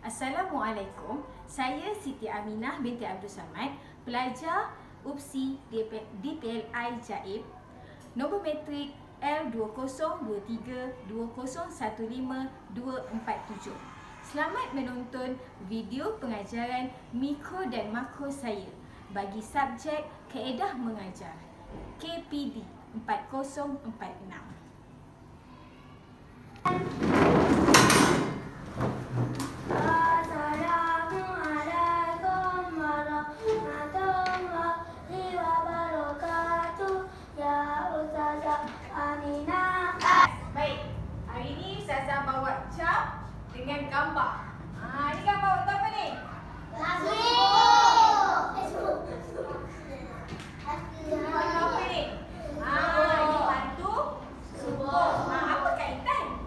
Assalamualaikum, saya Siti Aminah binti Abdul Samad, pelajar UPSI DPLI Jaib, nombor matrik L20232015247. Selamat menonton video pengajaran mikro dan makro saya bagi subjek Kaedah Mengajar KPD 4046. Dengan gambar. Ini gambar untuk apa ni? Lagu. Ini warna apa ni? Ini batu subuh. Apa kaitan?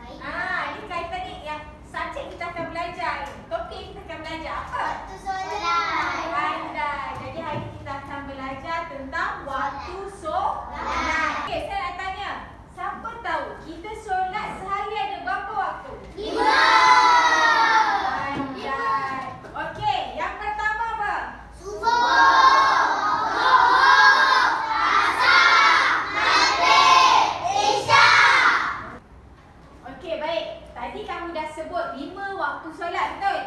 Ini kaitan ni yang subjek kita akan belajar. Topik kita akan belajar apa? Waktu solat. Pandai. Jadi hari ini kita akan belajar tentang waktu solat. Okey, saya nak tanya. Siapa tahu kita solat sehari ada berapa waktu? 5. Pandai. Okey, yang pertama apa? Subuh. Zuhur. Asar. Maghrib. Isyak. Okey, baik. Tadi kamu dah sebut 5 waktu solat, betul?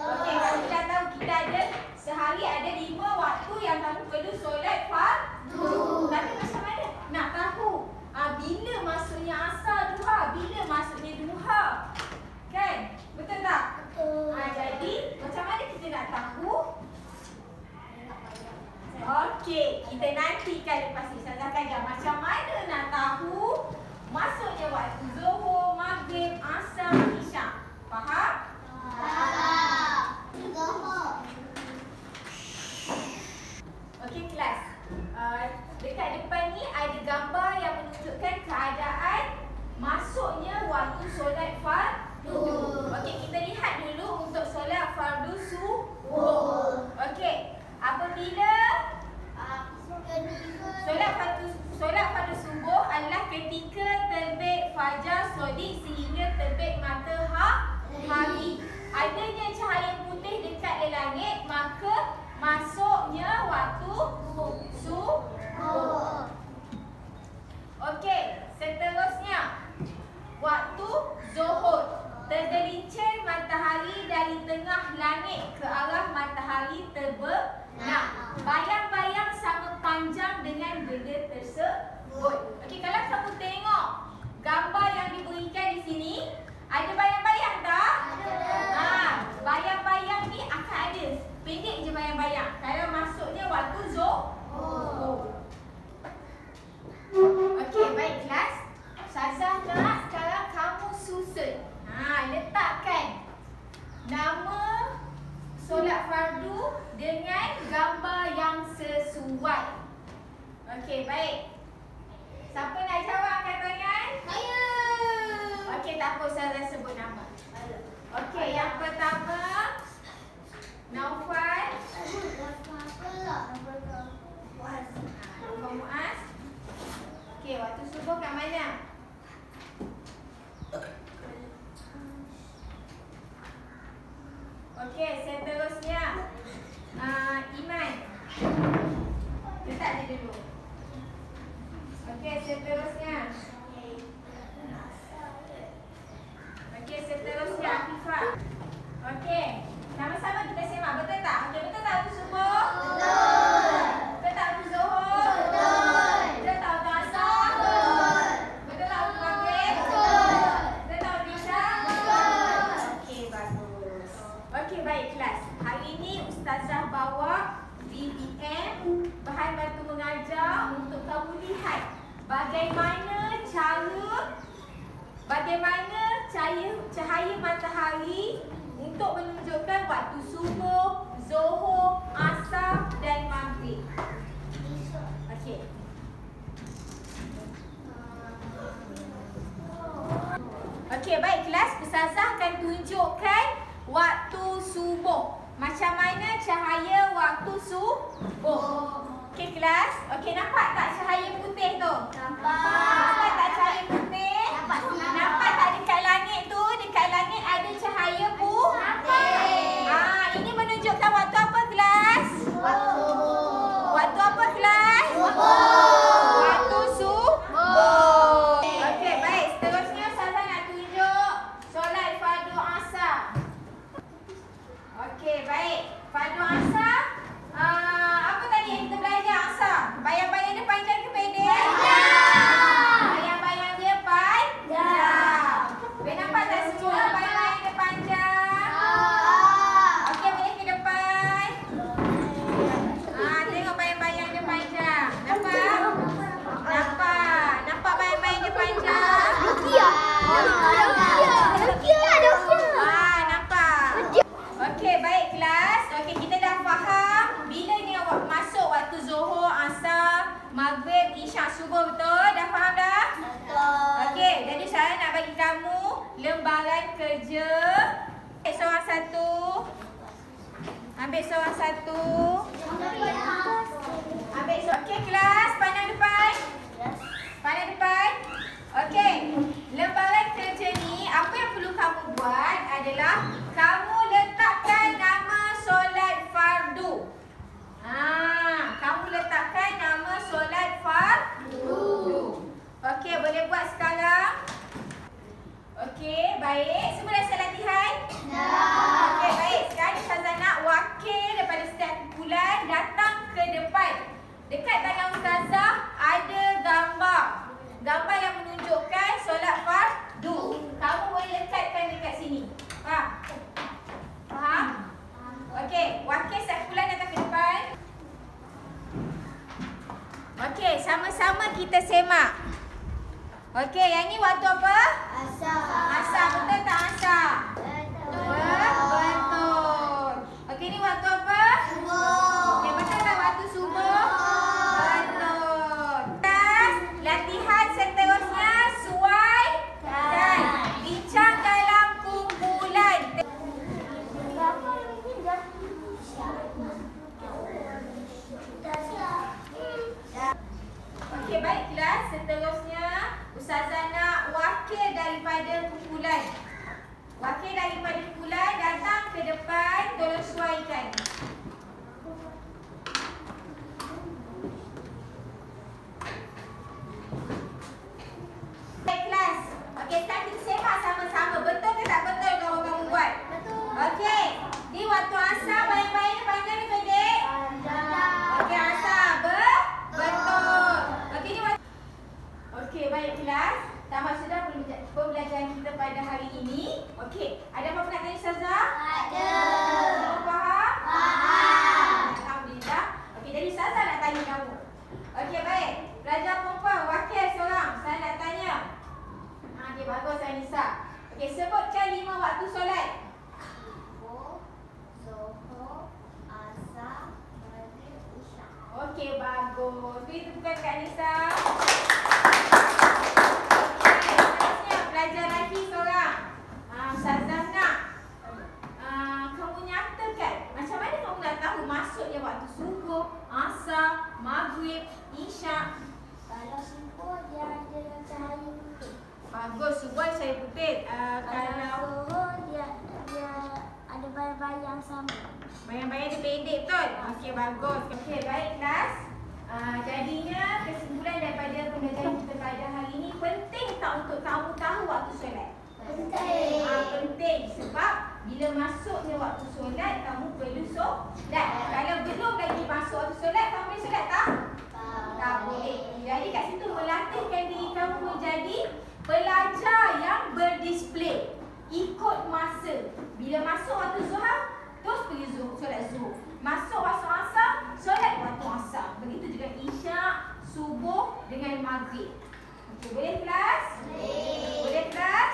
Okey, kamu dah tahu kita ada sehari ada 5 waktu yang kamu perlu solat fardu. Tapi macam mana nak tahu bila masuknya asar duha, bila masuknya duha? Kan? Betul tak? Betul. Jadi, macam mana kita nak tahu? Okey, kita nantikan lepas ni Ustazah kajar macam mana nak tahu masuknya waktu zuhur, maghrib, asar, isyak. Faham? Zuhur. Okey kelas. Dekat depan ni ada gambar yang menunjukkan keadaan masuknya waktu solat fardu. Okey, kita lihat dulu untuk solat fardu subuh. Okey, apabila solat fardu subuh adalah ketika terbit fajar sodik sehingga terbit matahari. Adanya cahaya putih dekat di langit, maka masuknya waktu subuh. Okey, seterusnya waktu zuhur. Tergelincir matahari dari tengah langit ke arah matahari terbenam. Bayang-bayang sama panjang dengan benda tersebut. Okey, kalau kamu tengok gambar yang diberikan di sini, ada bayang-bayang tak? Bayang-bayang ni akan ada. Pendek je bayang-bayang. Kalau masuknya waktu zuhur. Okey, baik kelas. Ustazah nak sekarang kamu susun. Letakkan nama solat fardu dengan gambar yang sesuai. Okey, baik. Siapa nak jawab angkat tangan? Saya. Okey, tak apa Ustazah sebut nama. Okey, yang pertama Naufal. Naufal Muaz. Okey, waktu subuh kat mana? Okey, seterusnya Iman. Letak dia dulu. Okey, seterusnya. Okey, seterusnya Afifah. Okey, sama-sama kita semak, betul tak? Okey, betul tak waktu subuh? Betul. Betul tak waktu zuhur? Betul. Betul tak waktu asar? Betul. Betul tak waktu maghrib? Betul. Betul tak waktu isyak? Betul. Okey, bagus. Okey, baik kelas. Hari ini Ustazah bawa VBM, bahan bantu mengajar, untuk kamu lihat bagaimana cahaya matahari untuk menunjukkan waktu subuh, zuhur, asar dan maghrib. Okey. Okey, baik kelas. Ustazah akan tunjukkan waktu subuh. Macam mana cahaya waktu subuh. Okey kelas. Okey, nampak tak cahaya putih tu? Nampak tak cahaya putih? Nampak tak dekat langit tu? Dekat langit ada cahaya putih. Ambil seorang satu. Ambil seorang. Okey kelas, pandang depan. Pandang depan. Okey. Lembaran kerja ni, apa yang perlu kamu buat adalah kamu letakkan nama solat fardu. Kamu letakkan nama solat fardu. Okey, boleh buat sekarang? Okey, baik. Semua dah selesai latihan? Dah. Okey, baik. Sekarang Ustazah nak wakil daripada setiap kumpulan datang ke depan. Dekat tangan Ustazah ada gambar. Gambar yang menunjukkan solat fardu. Kamu boleh lekatkan dekat sini. Faham? Faham? Okey, wakil setiap kumpulan datang ke depan. Okey, sama-sama kita semak. Okey, yang ni waktu apa? Asar. Asar, betul tak asar? Betul. Okey, ni waktu apa? Subuh. Okey, betul tak waktu subuh? Betul. Kelas, latihan seterusnya suai dan bincang dalam kumpulan. Okey, baik kelas. Seterusnya Ustazah nak wakil daripada kumpulan. Wakil daripada kumpulan datang ke depan, tolong suaikan. Baik kelas. Okey, sekarang kita semak sama-sama. Betul ke tak betul kamu buat? Betul. Okey. Ni waktu asar, bayang-bayang ni panjang ni pendek? Okey, asar. Betul. Okey, ni waktu. Okey, baik kelas. Tamat sudah pembelajaran kita pada hari ini. Okey, ada apa-apa nak tanya Ustazah? Ada. Semua faham? Faham. Alhamdulillah. Okey, jadi Ustazah nak tanya kamu. Okey, baik. Pelajar perempuan, wakil seorang. Saya nak tanya. Okey, bagus Anissa. Okey, sebutkan 5 waktu solat. Zuhur, asar, maghrib, isyak. Okey, bagus. Beri tepukan kat Anissa. Pelajar lelaki seorang. Ustazah nak kamu nyatakan macam mana kamu nak tahu maksudnya waktu subuh, asar, maghrib, isyak. Kalau subuh dia ada cahaya putih. Bagus, subuh cahaya putih. Kalau Zuhur dia ada bayang-bayang sama. bayang-bayang dia pendek betul? Okey, bagus. Okey, baik kelas. Jadinya kesimpulan daripada pembelajaran kita pada hari ini, penting tak untuk kamu tahu waktu solat? Penting. Penting sebab bila masuknya waktu solat kamu perlu solat. Kalau belum lagi masuk waktu solat, kamu boleh solat tak? Tak boleh. Jadi kat situ melatihkan diri kamu menjadi pelajar yang berdisiplin, ikut masa. Bila masuk waktu zuhur, terus pergi solat zuhur. Masuk waktu asar, solat waktu asar. Begitu juga isyak, subuh dengan maghrib. Okey, boleh kelas? Boleh kelas?